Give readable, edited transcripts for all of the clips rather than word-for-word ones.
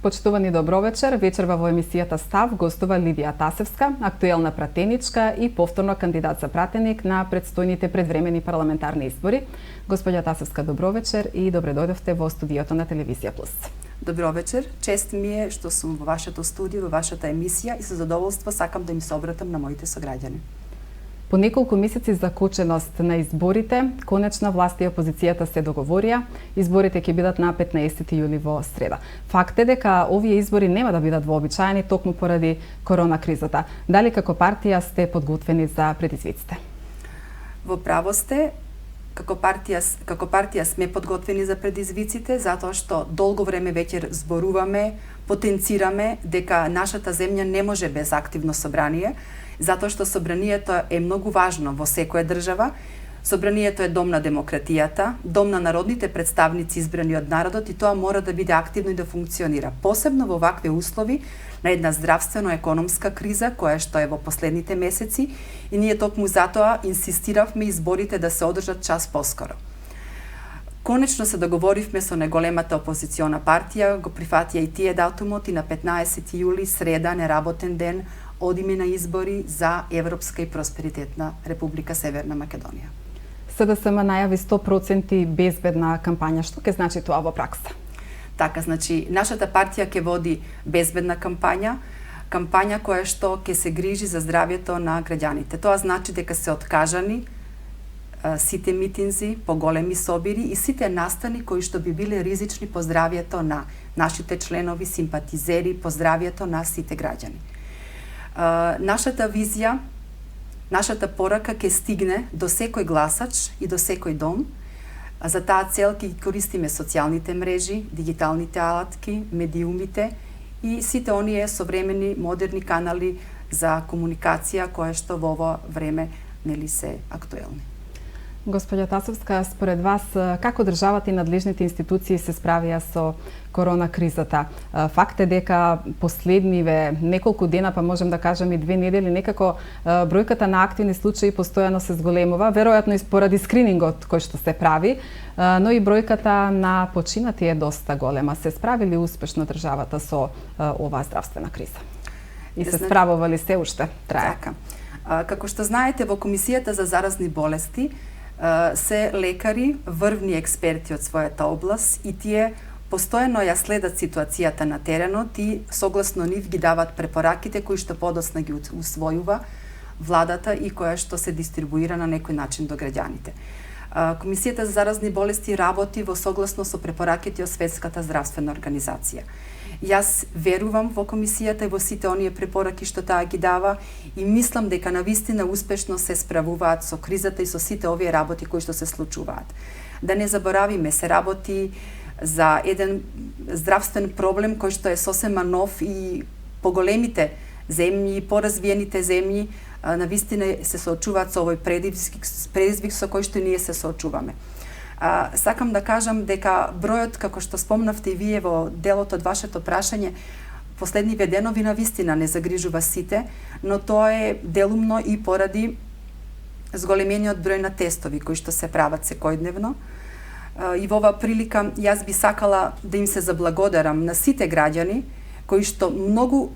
Почитувани добро вечер. Вечерва во емисијата Став гостува Лидија Тасевска, актуелна пратеничка и повторно кандидат за пратеник на предстојните предвремени парламентарни избори. Господја Тасевска, добро вечер и добре дојдовте во студиото на Телевизија Плюс. Добро вечер. Чест ми е што сум во вашето студио, во вашата емисија и со задоволство сакам да им се обратам на моите сограѓани. По неколку месеци закоченост на изборите, конечно власта и опозицијата се договорија. Изборите ќе бидат на 15 јули во среда. Факт е дека овие избори нема да бидат вообичаени токму поради корона кризата. Дали како партија сте подготвени за предизвиците? Во право сте. Како партија сме подготвени за предизвиците, затоа што долго време веќе зборуваме, потенцираме дека нашата земја не може без активно собрание, затоа што собранието е многу важно во секоја држава. Собранието е дом на демократијата, дом на народните представници избрани од народот и тоа мора да биде активно и да функционира. Посебно во вакви услови на една здравствено-економска криза која што е во последните месеци и ние токму затоа инсистиравме изборите да се одржат час поскоро. Конечно се договоривме со неголемата опозициона партија, го прифатија и тие датумот и на 15 јули, среда, неработен ден, одиме на избори за Европска и просперитетна Република Северна Македонија. СДСМ најави 100% безбедна кампања. Што ќе значи тоа во пракса? Така, значи, нашата партија ќе води безбедна кампања која што ќе се грижи за здравјето на граѓаните. Тоа значи дека се откажани сите митинзи, поголеми собири и сите настани кои што би биле ризични по здравјето на нашите членови, симпатизери, по здравјето на сите граѓани. Нашата визија, нашата порака ќе стигне до секој гласач и до секој дом. За таа цел ќе користиме социјалните мрежи, дигиталните алатки, медиумите и сите оние современи модерни канали за комуникација кои што во ова време нели се актуелни. Господја Тасевска, според вас, како државата и надлежните институции се справија со корона кризата? Факт е дека последниве неколку дена, па можем да кажем и 2 недели, некако бројката на активни случаи постојано се зголемува, веројатно и поради скринингот кој што се прави, но и бројката на починати е доста голема. Се справи ли успешно државата со оваа здравствена криза? И се справува ли се уште? Трае. Така. Како што знаете, во Комисијата за заразни болести се лекари, врвни експерти од својата област и тие постојано ја следат ситуацијата на теренот и согласно нив ги дават препораките кои што подоцна ги усвојува владата и која што се дистрибуира на некој начин до граѓаните. Комисијата за заразни болести работи во согласно со препораките од Светската здравствена организација. Јас верувам во комисијата и во сите оние препораки што таа ги дава и мислам дека навистина успешно се справуваат со кризата и со сите овие работи кои што се случуваат. Да не заборавиме, се работи за еден здравствен проблем кој што е сосема нов и поголемите земји и поразвиените земји навистина се соочуваат со овој предизвик со кој што ние се соочуваме. Сакам да кажам дека бројот, како што спомнавте и вие во делот од вашето прашање, последниве денови навистина не загрижува сите, но тоа е делумно и поради зголемениот број на тестови кои што се прават секојдневно. И во оваа прилика јас би сакала да им се заблагодарам на сите граѓани кои што многу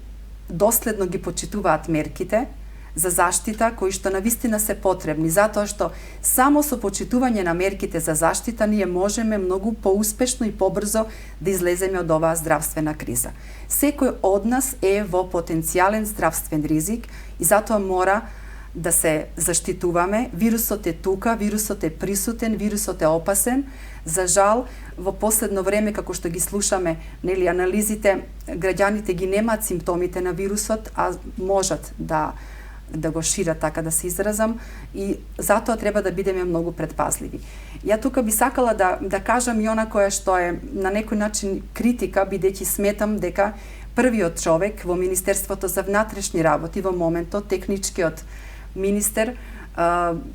доследно ги почитуваат мерките за заштита кои што навистина се потребни, затоа што само со почитување на мерките за заштита ние можеме многу поуспешно и побрзо да излеземе од оваа здравствена криза. Секој од нас е во потенцијален здравствен ризик и затоа мора да се заштитуваме. Вирусот е тука, вирусот е присутен, вирусот е опасен. За жал, во последно време, како што ги слушаме, нели анализите, граѓаните ги немаат симптомите на вирусот, а можат да го шират, така да се изразам, и затоа треба да бидеме многу предпазливи. Ја тука би сакала да кажам и она која што е на некој начин критика, бидејќи сметам дека првиот човек во Министерството за внатрешни работи во моментот, техничкиот министер,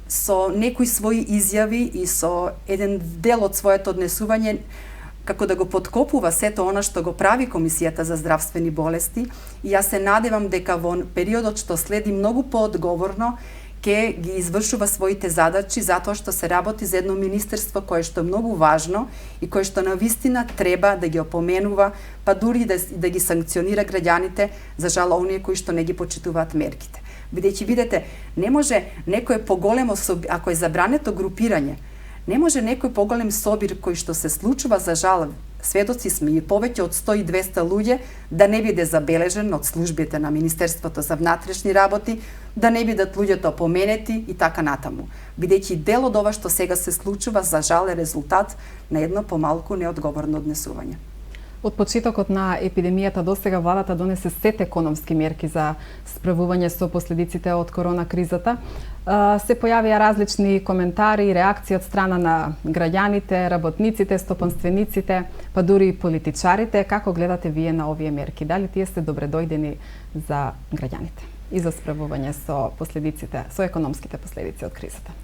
со некои своји изјави и со еден дел од своето однесување како да го подкопува сето она што го прави Комисијата за здравствени болести и јас се надевам дека во периодот што следи многу поодговорно ке ги извршува своите задачи затоа што се работи за едно министерство кое што е многу важно и кое што навистина треба да ги опоменува, па дури да ги санкционира граѓаните за жал оние кои што не ги почитуваат мерките. Бидејќи видете, не може некое поголемо ако е забрането групирање, не може некој поголем собир кој што се случува за жал, сведоци сме и повеќе од 100 и 200 луѓе, да не биде забележен од службите на Министерството за внатрешни работи, да не бидат луѓето опоменети и така натаму. Бидејќи дел од ова што сега се случува за жал е резултат на едно помалку неодговорно однесување. Од почетокот на епидемијата досега владата донесе сет економски мерки за справување со последиците од корона кризата. Се појавија различни коментари и реакции од страна на граѓаните, работниците, стопанствениците, па дури и политичарите. Како гледате вие на овие мерки? Дали тие се добредојдени за граѓаните и за справување со последиците, со економските последици од кризата?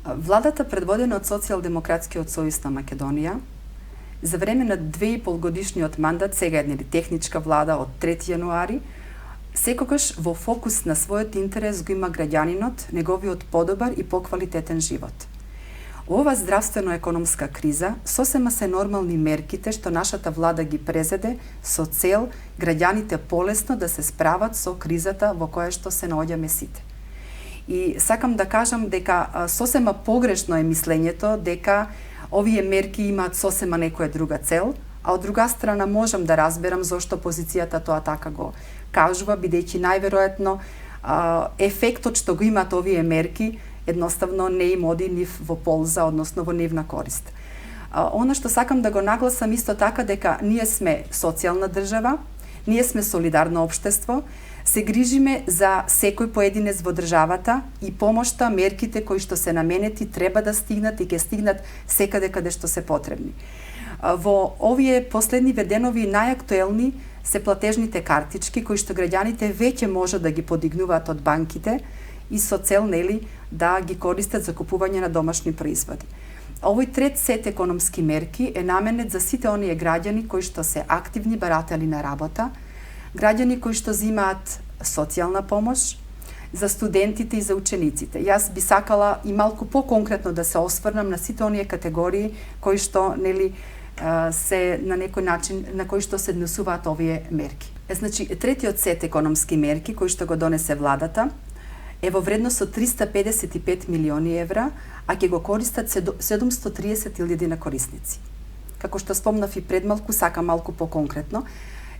Владата предводена од Социјалдемократскиот сојуз на Македонија за време на 2,5 годишниот мандат, сега е техничка влада од 3 јануари, секогаш во фокус на својот интерес го има граѓанинот, неговиот подобар и поквалитетен живот. Ова здравствено-економска криза сосема се нормални мерките што нашата влада ги презеде со цел граѓаните полесно да се справат со кризата во која што се наоѓаме сите. И сакам да кажам дека сосема погрешно е мислењето дека овие мерки имаат сосема некоја друга цел, а од друга страна можам да разберам зошто опозицијата тоа така го кажува, бидејќи најверојатно ефектот што го имаат овие мерки едноставно не им оди нив во полза, односно во нивна корист. Она што сакам да го нагласам исто така дека ние сме социјална држава, ние сме солидарно општество, се грижиме за секој поединец во државата и помошта, мерките кои што се наменети треба да стигнат и ќе стигнат секаде каде што се потребни. Во овие последни веденови најактуелни се платежните картички кои што граѓаните веќе може да ги подигнуваат од банките и со цел да ги користат за купување на домашни производи. Овој трет сет економски мерки е наменет за сите оние граѓани кои што се активни баратели на работа, граѓани кои што земаат социјална помош, за студентите и за учениците. Јас би сакала и малку поконкретно да се осврнам на сите оние категории кои што се на некој начин на кои што се однесуваат овие мерки. Значи, третиот сет економски мерки кои што го донесе владата е во вредност од 355 милиони евра, а ќе го користат 730.000 на корисници. Како што спомнав и предмалку, сакам малку поконкретно.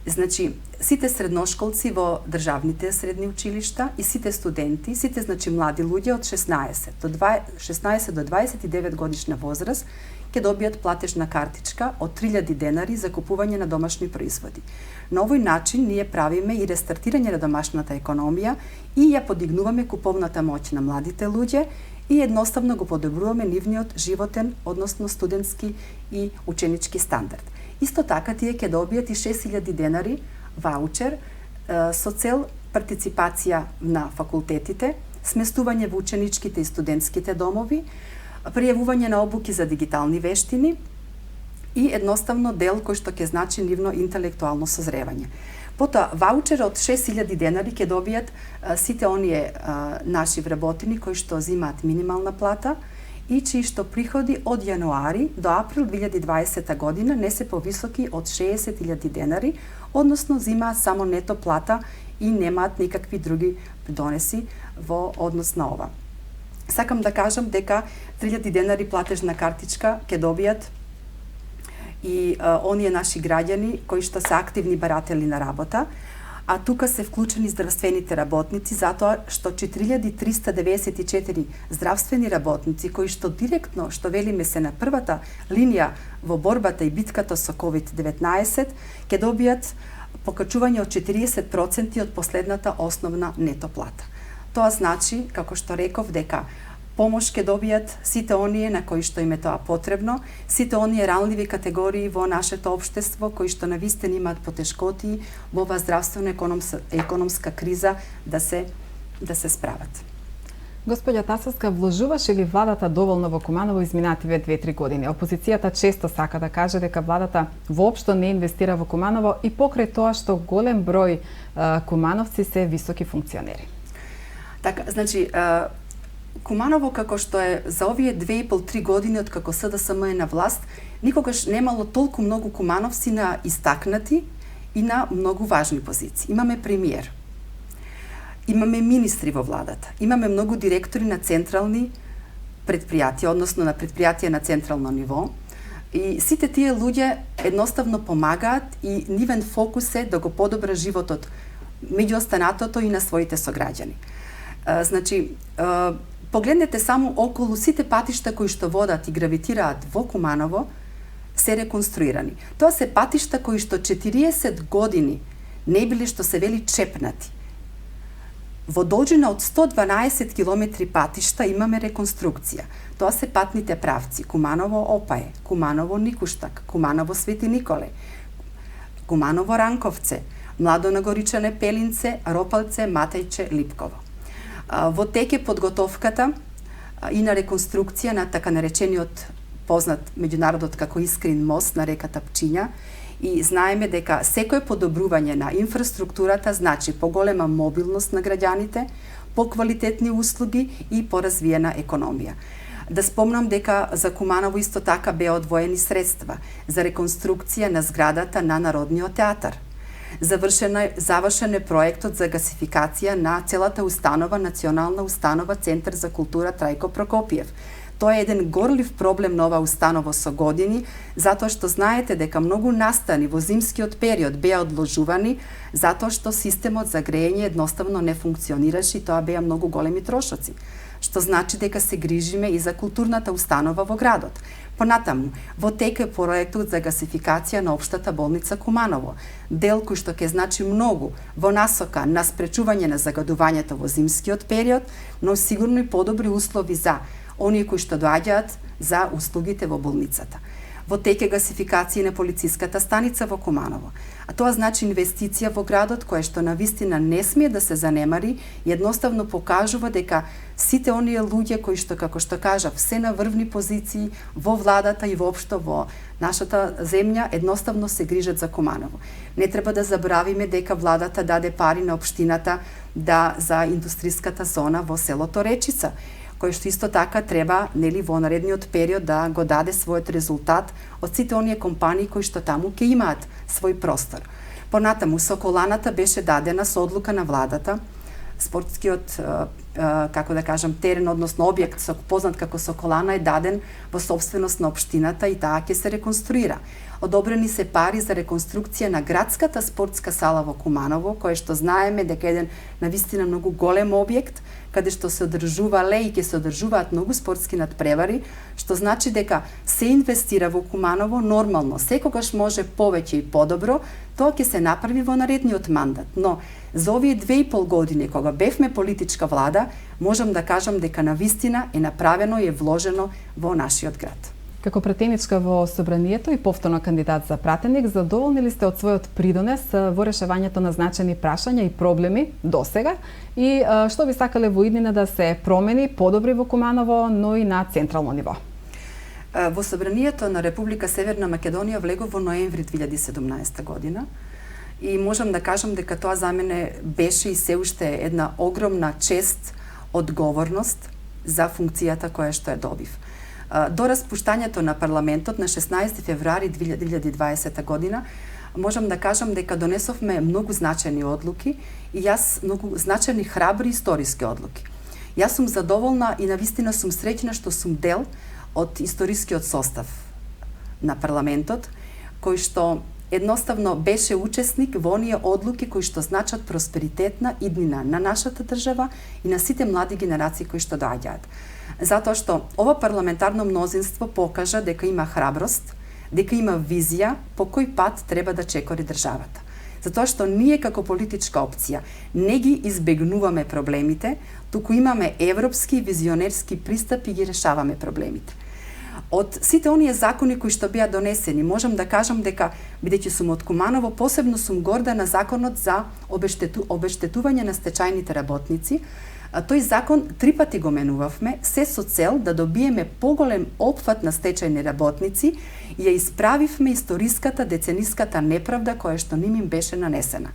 Значи, сите средношколци во државните средни училишта и сите студенти, сите млади луѓе од 16 до 29 годишна возраст ќе добијат платежна картичка од 3000 денари за купување на домашни производи. На овој начин ние правиме и рестартирање на домашната економија и ја подигнуваме куповната моќ на младите луѓе и едноставно го подобруваме нивниот животен, односно студентски и ученички стандард. Исто така тие ќе добијат и 6000 денари ваучер со цел партиципација на факултетите, сместување во ученичките и студентските домови, пријавување на обуки за дигитални вештини и едноставно дел кој што ќе значи нивно интелектуално созревање. Потоа, ваучер од 6000 денари ќе добијат сите оние наши вработени кои што земаат минимална плата и чии што приходи од јануари до април 2020 година не се повисоки од 60.000 денари, односно земаат само нето плата и немаат никакви други донеси во однос на ова. Сакам да кажам дека 3000 денари платежна картичка ќе добијат и оние наши граѓани кои што се активни баратели на работа, а тука се вклучени здравствените работници затоа што 4394 здравствени работници кои што директно, што велиме се на првата линија во борбата и битката со COVID-19, ќе добијат покачување од 40% од последната основна нето плата. Тоа значи, како што реков, дека помош ќе добијат сите оние на кои што им е тоа потребно, сите оние ранливи категории во нашето општество кои што навистина имаат потешкоти во оваа здравствено-економска криза да се справат. Господја Тасовска, вложуваше ли владата доволно во Куманово изминативе 2-3 години? Опозицијата често сака да каже дека владата воопшто не инвестира во Куманово и покрај тоа што голем број кумановци се високи функционери. Така, значи, Куманово, како што е за овие 2,5-3 години од како СДСМ е на власт, никогаш немало толку многу кумановци на истакнати и на многу важни позиции. Имаме премиер, имаме министри во владата, имаме многу директори на централни предпријатија, односно на предпријатија на централно ниво. И сите тие луѓе едноставно помагаат и нивен фокус е да го подобра животот меѓу останатото и на своите сограѓани. Значи, погледнете само околу сите патишта кои што водат и гравитираат во Куманово се реконструирани. Тоа се патишта кои што 40 години не били, што се вели, чепнати. Во должина од 112 километри патишта имаме реконструкција. Тоа се патните правци: Куманово-Опаје, Куманово-Никуштак, Куманово-Свети Николе, Куманово-Ранковце, Младонагоричане-Пелинце, Ропалце, Матејче, Липково. Во тек е подготовката и на реконструкција на така наречениот познат меѓународот како Искрин мост на реката Пчиња, и знаеме дека секое подобрување на инфраструктурата значи поголема мобилност на граѓаните, поквалитетни услуги и поразвиена економија. Да спомнам дека за Куманово исто така беа одвоени средства за реконструкција на зградата на Народниот театар. Завршен е проектот за гасификација на целата установа, Национална установа Центар за култура Трајко Прокопиев. Тоа е еден горлив проблем на ова установа со години, затоа што знаете дека многу настани во зимскиот период беа одложувани, затоа што системот за грејење едноставно не функционираше и тоа беа многу големи трошоци, што значи дека се грижиме и за културната установа во градот. Понатаму, во тек е проектот за гасификација на Општата болница Куманово, дел кој што ќе значи многу во насока на спречување на загадувањето во зимскиот период, но сигурно и подобри услови за оние кои што доаѓаат за услугите во болницата. Во тек е гасификација на полициската станица во Куманово. А тоа значи инвестиција во градот која што навистина не смее да се занемари и едноставно покажува дека сите оние луѓе кои што, како што кажав, се на врвни позиции во владата и воопшто во нашата земја, едноставно се грижат за Куманово. Не треба да забравиме дека владата даде пари на општината за индустриската зона во селото Речица, кој што исто така треба, нели, во наредниот период да го даде својот резултат од сите оние компании кои што таму ќе имаат свој простор. Понатаму, Соколаната беше дадена со одлука на владата. Спортскиот, како да кажам, терен, односно објект познат како Соколана, е даден во собственост на општината и таа ќе се реконструира. Одобрени се пари за реконструкција на градската спортска сала во Куманово, која што знаеме дека е еден навистина многу голем објект, каде што се одржувале и ќе се одржуваат многу спортски надпревари, што значи дека се инвестира во Куманово нормално. Секогаш може повеќе и подобро, тоа ќе се направи во наредниот мандат. Но за овие 2,5 години, кога бевме политичка влада, можам да кажам дека навистина е направено и е вложено во нашиот град. Како пратеничка во собранието и повторно кандидат за пратеник, задоволни ли сте од својот придонес во решавањето на значајни прашања и проблеми досега и што би сакале во иднина да се промени, подобри во Куманово, но и на централно ниво? Во собранието на Република Северна Македонија влегов во ноември 2017 година и можам да кажам дека тоа за мене беше и се уште една огромна чест, одговорност за функцијата која што ја добив. До распуштањето на парламентот на 16 февруари 2020 година, можам да кажам дека донесовме многу значајни одлуки и јас многу значајни, храбри историски одлуки. Јас сум задоволна и навистина сум среќна што сум дел од историскиот состав на парламентот, кој што едноставно беше учесник во оние одлуки кои што значат просперитетна иднина на нашата држава и на сите млади генерации кои што доаѓаат. Затоа што ова парламентарно мнозинство покажа дека има храброст, дека има визија по кој пат треба да чекори државата. Затоа што ние како политичка опција не ги избегнуваме проблемите, туку имаме европски визионерски пристап и ги решаваме проблемите. Од сите оние закони кои што беа донесени, можам да кажам дека, бидејќи сум од Куманово, посебно сум горда на законот за обештетување на стечајните работници. Тој закон 3 пати го менувавме, се со цел да добиеме поголем опфат на стечајни работници и ја исправивме историската децениската неправда која што ним беше нанесена.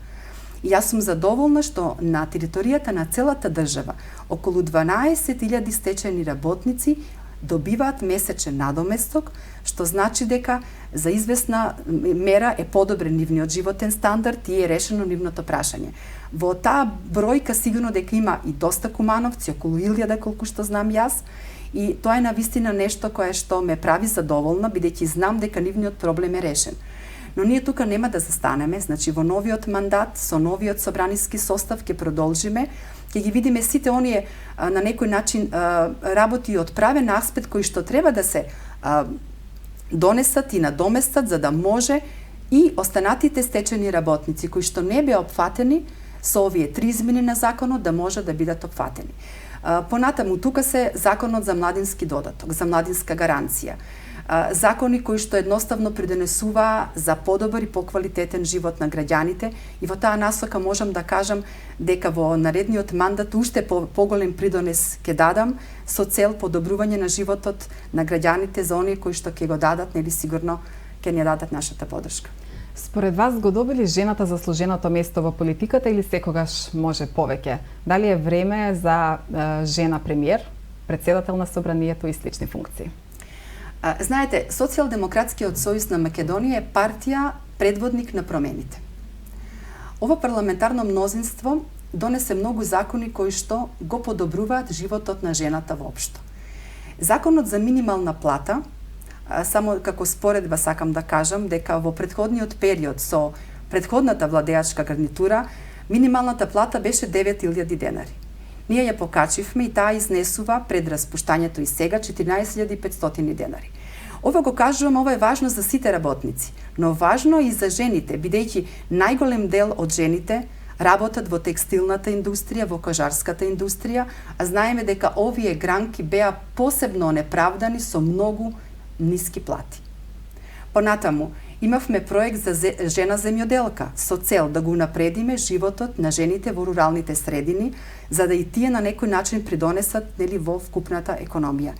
И јас сум задоволна што на територијата на целата држава околу 12.000 стечајни работници добиваат месечен надоместок, што значи дека за известна мера е подобрен нивниот животен стандард и е решено нивното прашање. Во таа бројка сигурно дека има и доста кумановци, околу 1000 колку што знам јас, и тоа е навистина нешто кое што ме прави задоволна, бидејќи знам дека нивниот проблем е решен. Но ние тука нема да застанеме, значи во новиот мандат, со новиот собраниски состав ќе продолжиме, ќе ги видиме сите оние на некој начин работи од правен аспект кои што треба да се донесат и надоместат за да може и останатите стечени работници кои што не беа опфатени со овие 3 измени на законот да може да бидат опфатени. Понатаму тука се законот за младински додаток, за младинска гаранција. Закони кои што едноставно придонесуваа за подобар и поквалитетен живот на граѓаните, и во таа насока можам да кажам дека во наредниот мандат уште поголем придонес ќе дадам со цел подобрување на животот на граѓаните за оние кои што ќе го дадат, нели сигурно ќе ни дадат нашата поддршка. Според вас го доби ли жената заслуженото место во политиката или секогаш може повеќе? Дали е време за жена премиер, председател на собранието и слични функции? Знаете, Социјалдемократскиот сојуз на Македонија е партија предводник на промените. Ова парламентарно мнозинство донесе многу закони кои што го подобруваат животот на жената воопшто. Законот за минимална плата, само како споредба сакам да кажам дека во претходниот период со претходната владеачка гарнитура минималната плата беше 9.000 денари. Ние ја покачивме и таа изнесува пред распуштањето и сега 14.500 денари. Ова го кажувам, ова е важно за сите работници, но важно и за жените, бидејќи најголем дел од жените работат во текстилната индустрија, во кожарската индустрија, а знаеме дека овие гранки беа посебно неправдани со многу ниски плати. Понатаму, имавме проект за жена земјоделка со цел да го напредиме животот на жените во руралните средини, за да и тие на некој начин придонесат нели во вкупната економија.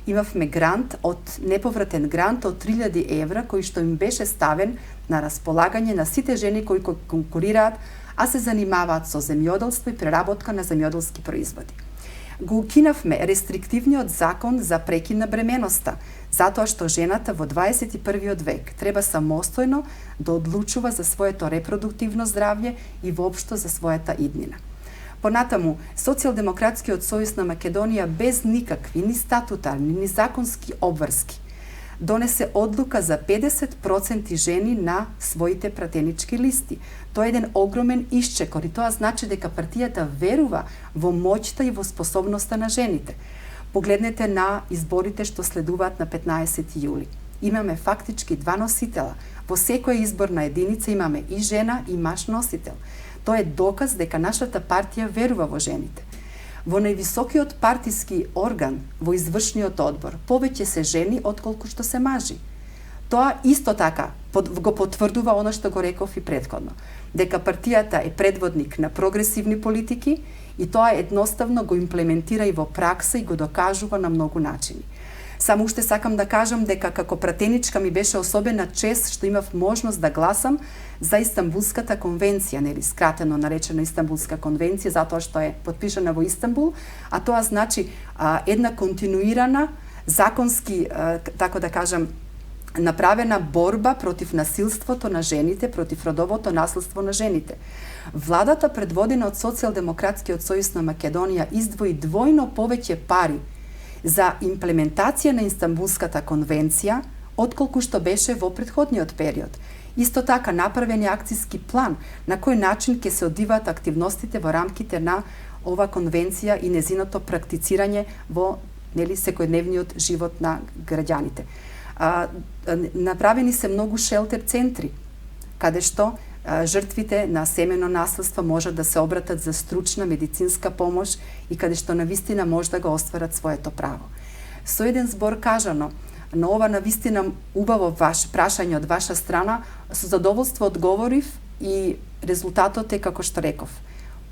Имавме грант неповратен грант од 3000 евра кој што им беше ставен на располагање на сите жени кои конкурираат, а се занимаваат со земјоделство и преработка на земјоделски производи. Го укинавме рестриктивниот закон за прекин на бременоста, затоа што жената во 21. век треба самостојно да одлучува за своето репродуктивно здравје и воопшто за својата иднина. Понатаму, Социјалдемократскиот сојуз на Македонија без никакви ни статутарни, ни законски обврски донесе одлука за 50% жени на своите пратенички листи. Тоа е еден огромен исчекор и тоа значи дека партијата верува во моќта и во способноста на жените. Погледнете на изборите што следуваат на 15 јули. Имаме фактички 2 носитела. Во секоја изборна единица имаме и жена и маж носител. Тоа е доказ дека нашата партија верува во жените. Во највисокиот партиски орган, во извршниот одбор, повеќе се жени отколку што се мажи. Тоа исто така го потврдува оно што го реков и претходно, дека партијата е предводник на прогресивни политики и тоа едноставно го имплементира и во пракса и го докажува на многу начини. Само уште сакам да кажам дека како пратеничка ми беше особена чест што имав можност да гласам за Истанбулската конвенција, нели скратено наречена Истанбулска конвенција, затоа што е потпишана во Истанбул, а тоа значи една континуирана законски, така да кажам, направена борба против насилството на жените, против родовото наследство на жените. Владата предводена од Социјалдемократскиот сојуз на Македонија издвои двојно повеќе пари за имплементација на Истанбулската конвенција, отколку што беше во претходниот период. Исто така направен е акциски план на кој начин ќе се одвиваат активностите во рамките на ова конвенција и незиното практицирање во секојдневниот живот на граѓаните. Направени се многу шелтер центри, каде што жртвите на семено наследство можат да се обратат за стручна медицинска помош и каде што навистина може да го остварат своето право. Со еден збор кажано, на ова навистина убаво прашање од ваша страна, со задоволство одговорив и резултатот е како што реков.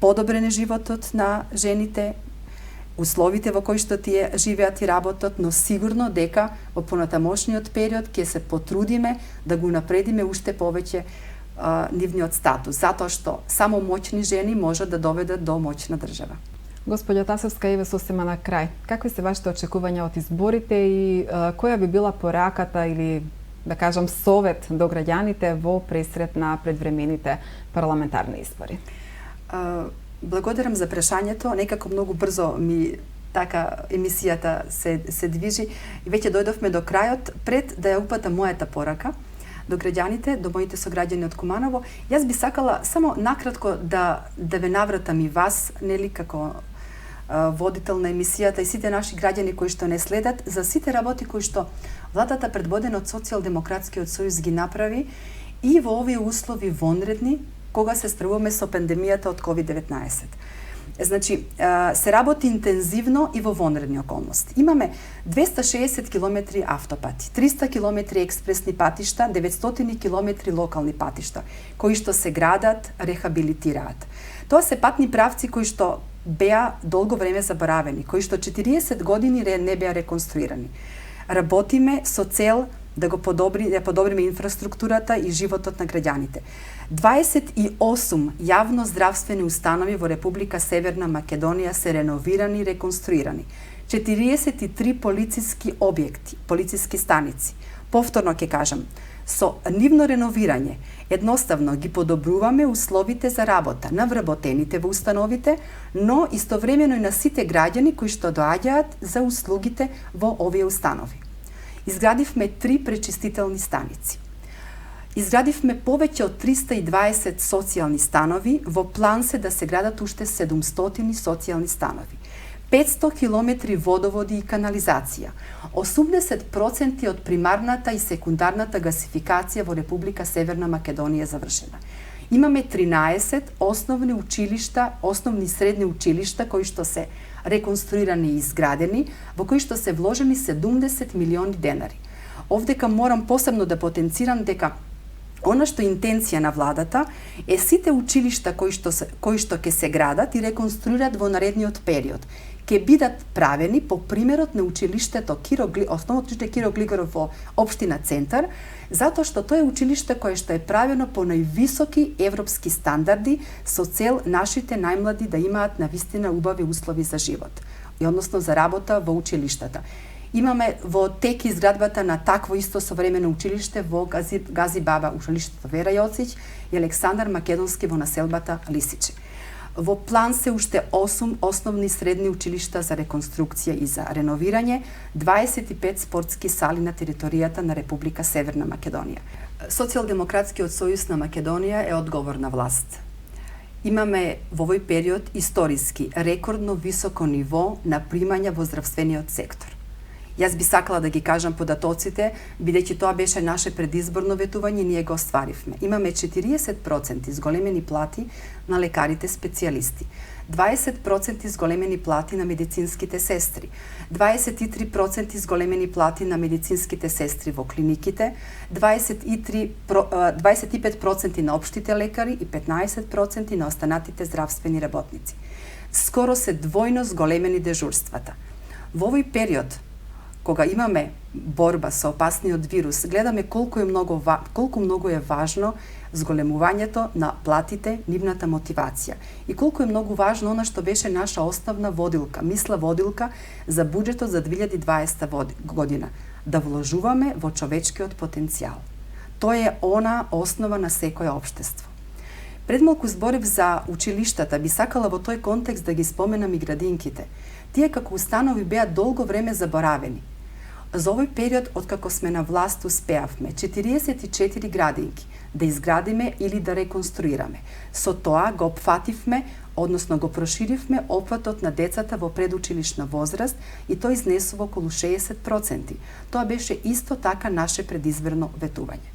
Подобрен е животот на жените, условите во кои што тие живеат и работат, но сигурно дека во понатамошниот период ќе се потрудиме да го напредиме уште повеќе нивниот статус, затоа што само моćни жени може да доведат до моćна држава. Господја Тасовска, еве сосема на крај. Какви се вашите очекувања од изборите и која би била пораката или да кажам совет до граѓаните во пресрет на предвремените парламентарни избори? Благодарам за прашањето. Некако многу брзо ми така емисијата се движи и веќе дојдовме до крајот. Пред да ја упатам мојата порака до граѓаните, до моите сограѓани од Куманово, јас би сакала само накратко да ве навратам и вас, нели, како водител на емисијата и сите наши граѓани кои што не следат, за сите работи кои што владата предводена од Социјалдемократскиот сојуз ги направи и во овие услови вонредни, кога се справуваме со пандемијата од COVID-19. Значи, се работи интензивно и во вонредни околности. Имаме 260 км автопати, 300 км експресни патишта, 900 км локални патишта, кои што се градат, рехабилитираат. Тоа се патни правци кои што беа долго време заборавени, кои што 40 години не беа реконструирани. Работиме со цел да подобриме инфраструктурата и животот на граѓаните. 28 јавно здравствени установи во Република Северна Македонија се реновирани и реконструирани. 43 полициски објекти, полициски станици. Повторно ќе кажам, со нивно реновирање едноставно ги подобруваме условите за работа на вработените во установите, но истовремено и на сите граѓани кои што доаѓаат за услугите во овие установи. Изградивме 3 пречистителни станици. Изградивме повеќе од 320 социјални станови, во план се да се градат уште 700 социјални станови. 500 километри водоводи и канализација. 80% од примарната и секундарната гасификација во Република Северна Македонија завршена. Имаме 13 основни училишта, основни средни училишта кои што се реконструирани и изградени, во кои што се вложени 70 милиони денари. Овдека морам посебно да потенцирам дека она што интенција на владата е сите училишта кои што ќе се градат и реконструират во наредниот период ќе бидат правени по примерот на училиштето основното училиште Киро Глигоров во општина Центар, затоа што тоа е училиште кое што е правено по највисоки европски стандарди со цел нашите најмлади да имаат навистина убави услови за живот и односно за работа во училиштата. Имаме во тек изградбата на такво исто современо училиште во Гази Баба, училиштето Вера Јоцич и Александар Македонски во населбата Лисиче. Во план се уште 8 основни средни училишта за реконструкција и за реновирање, 25 спортски сали на територијата на Република Северна Македонија. Социјалдемократскиот сојуз на Македонија е одговорна власт. Имаме во овој период историски рекордно високо ниво на примања во здравствениот сектор. Јас би сакала да ги кажам податоците, бидејќи тоа беше наше предизборно ветување, ние го остваривме. Имаме 40% изголемени плати на лекарите специјалисти, 20% изголемени плати на медицинските сестри, 23% изголемени плати на медицинските сестри во клиниките, 25% на општите лекари и 15% на останатите здравствени работници. Скоро се двојно зголемени дежурствата. Во овој период кога имаме борба со опасниот вирус, гледаме колку многу е важно зголемувањето на платите, нивната мотивација и колку е многу важно она што беше наша основна водилка, водилка за буџетот за 2020 година, да вложуваме во човечкиот потенцијал. Тоа е она основа на секое општество. Пред малку зборев за училиштата, би сакала во тој контекст да ги споменам и градинките. Тие како установи беа долго време заборавени. За овој период, откако сме на власт, успеавме 44 градинки да изградиме или да реконструираме. Со тоа го опфативме, односно го проширивме опфатот на децата во предучилишна возраст и тој изнесува околу 60%. Тоа беше исто така наше предизборно ветување.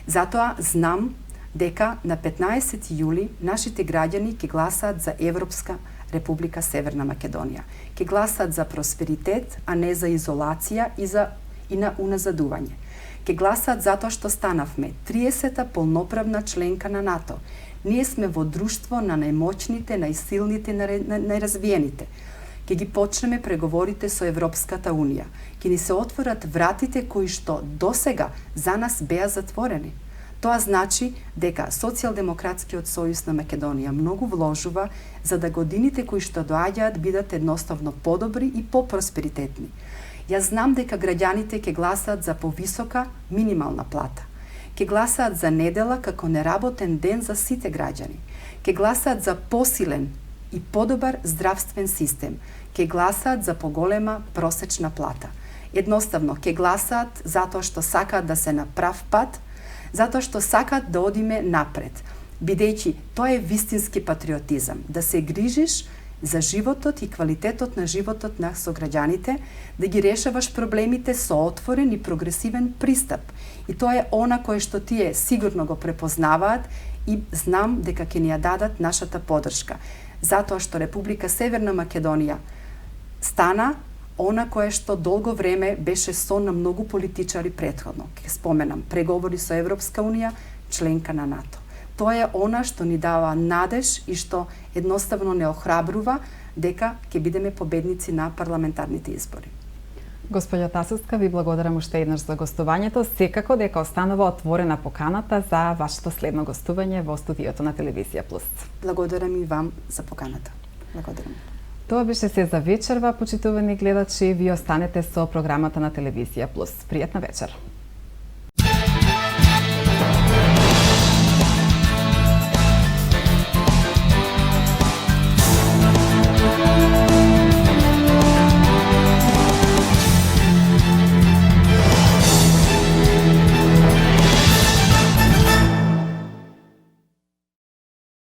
Затоа знам дека на 15 јули нашите граѓани ќе гласаат за Европска Република Северна Македонија. Ќе гласаат за просперитет, а не за изолација и на уназадување. Ќе гласаат затоа што станавме 30-та полноправна членка на НАТО. Ние сме во друштво на најмоćните, најсилните, најразвиените. Ќе ги почнеме преговорите со Европската Унија. Ќе ни се отворат вратите кои што досега за нас беа затворени. Тоа значи дека Социјалдемократскиот сојуз на Македонија многу вложува за да годините кои што доаѓаат бидат едноставно подобри и попросперитетни. Јас знам дека граѓаните ќе гласаат за повисока минимална плата. Ќе гласаат за недела како неработен ден за сите граѓани. Ќе гласаат за посилен и подобар здравствен систем. Ќе гласаат за поголема просечна плата. Едноставно, ќе гласаат затоа што сакаат да се на прав пат, затоа што сакаат да одиме напред. Бидејќи тоа е вистински патриотизам, да се грижиш за животот и квалитетот на животот на сограѓаните, да ги решаваш проблемите со отворен и прогресивен пристап. И тоа е она кое што тие сигурно го препознаваат и знам дека ќе ни ја дадат нашата поддршка. Затоа што Република Северна Македонија стана она кое што долго време беше сон на многу политичари претходно. Ке споменам, преговори со Европска Унија, членка на НАТО. Тоа е она што ни дава надеж и што едноставно не охрабрува дека ќе бидеме победници на парламентарните избори. Господја Тасовска, ви благодарам уште еднаш за гостувањето. Секако дека останува отворена поканата за вашето следно гостување во студиото на Телевизија Плюс. Благодарам и вам за поканата. Благодарам. Тоа беше се за вечерва, почитувани гледачи. Ви останете со програмата на Телевизија Плюс. Пријатна вечер.